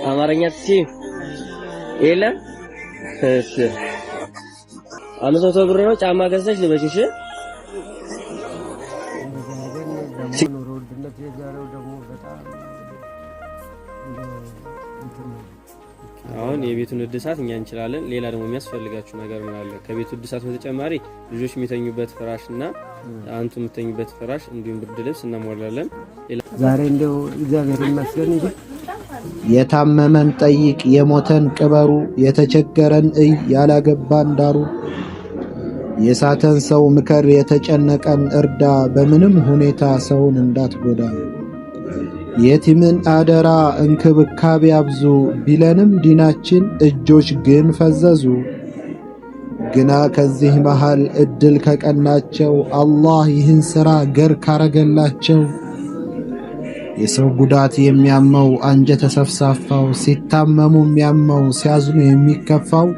አማርኛ ትሲ የለም እሺ 500 ብር ነው ጫማ ገዝተሽ ልበሽሽ አሁን የቤቱን እድሳት እኛ እንችላለን ሌላ ደግሞ የሚያስፈልጋችሁ ነገር ምን አለ ከቤቱ እድሳት በተጨማሪ ልጆች የሚተኙበት ፍራሽና አንቱ የምትተኙበት ፍራሽ እንዲሁም ብርድ ልብስ እናሟላለን ዛሬ እንደው እግዚአብሔር ይመስገን እንጂ የታመመን ጠይቅ የሞተን ቅበሩ የተቸገረን ያላገባን ዳሩ የሳተን ሰው ምከር የተጨነቀን እርዳ በምንም ሁኔታ ሰውን እንዳትጎዳ የቲምን አደራ እንክብካቤ ያብዙ ቢለንም ዲናችን እጆች ግን ፈዘዙ ግና ከዚህ መሃል እድል ከቀናቸው አላህ ይህን ሥራ ገር ካረገላቸው የሰው ጉዳት የሚያመው አንጀተ ሰፍሳፋው ሲታመሙ የሚያመው ሲያዝኑ የሚከፋው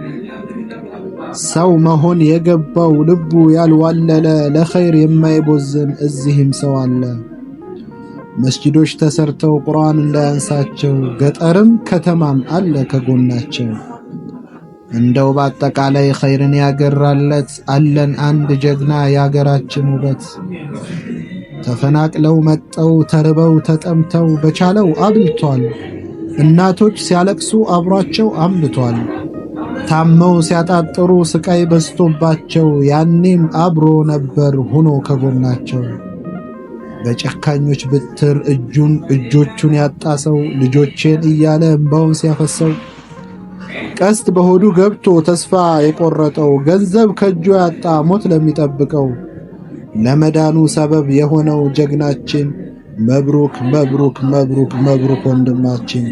ሰው መሆን የገባው ልቡ ያልዋለለ ለኸይር የማይቦዝን እዚህም ሰው አለ መስጂዶች ተሰርተው ቁርአን እንዳያንሳቸው ገጠርም ከተማም አለ ከጎናቸው እንደው በአጠቃላይ ኸይርን ያገራለት አለን አንድ ጀግና ያገራችን ውበት ተፈናቅለው መጠው ተርበው ተጠምተው በቻለው አብልቷል እናቶች ሲያለቅሱ አብሯቸው አምልቷል ታመው ሲያጣጥሩ ስቃይ በስቶባቸው ያኔም አብሮ ነበር ሆኖ ከጎናቸው በጨካኞች ብትር እጆቹን ያጣሰው ልጆቼን እያለ እንባውን ሲያፈሰው ቀስት በሆዱ ገብቶ ተስፋ የቆረጠው ገንዘብ ከእጁ ያጣ ሞት ለሚጠብቀው ለመዳኑ ሰበብ የሆነው ጀግናችን መብሩክ መብሩክ መብሩክ መብሩክ ወንድማችን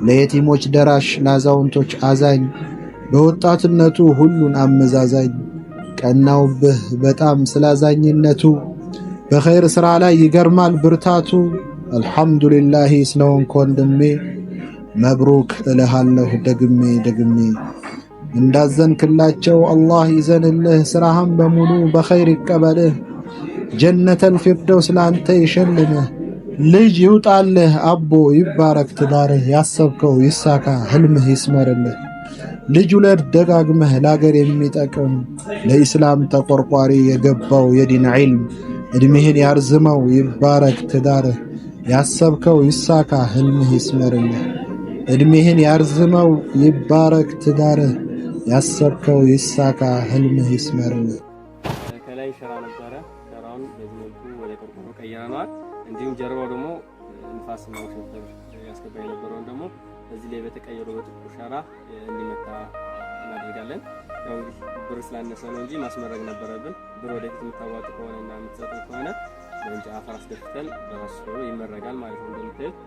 ለየቲሞች ደራሽ ላዛውንቶች አዛኝ በወጣትነቱ ሁሉን አመዛዛኝ ቀናውብህ በጣም ስላዛኝነቱ በኸይር ሥራ ላይ ይገርማል ብርታቱ አልহামዱሊላህ ስለሆንክ ወንድሜ መብሩክ እልሃለሁ ደግሜ ደግሜ እንዳዘንክላቸው አላህ ይዘንልህ ሥራህን በሙሉ በኸይር ይቀበልህ ጀነተል ፊርደውስ ላንተ ይሸልምህ ልጅ ይውጣልህ አቦ ይባረክ ትዳርህ ያሰብከው ይሳካ ህልምህ ይስመርልህ ልጅ ውለድ ደጋግመህ ለአገር የሚጠቅም ለኢስላም ተቆርቋሪ የገባው የዲን ዒልም እድሜህን ያርዝመው ይባረክ ትዳርህ ያሰብከው ይሳካ ህልምህ ይስመርልህ እድሜህን ያርዝመው ይባረክ ትዳርህ ያሰብከው ይሳካ ህልምህ ይስመርልህ ከላይ ሸራ ነበረ ሸራውን በዚህ መልኩ ወደ ቆርቆሮ ቀይረናል እንዲሁም ጀርባው ደግሞ ንፋስ ማውጣት ያስገባ የነበረውን ደግሞ እዚህ ላይ በተቀየረው በጥቁር ሸራ እንዲመታ እናደርጋለን ያው ብር ስላነሰ ነው እንጂ ማስመረግ ነበረብን ብር ወደፊት የምታዋጡ ከሆነና የምትሰጡ ከሆነ እንጂ አፈር አስደፍተን በራሱ ይመረጋል ማለት ነው እንደምታዩት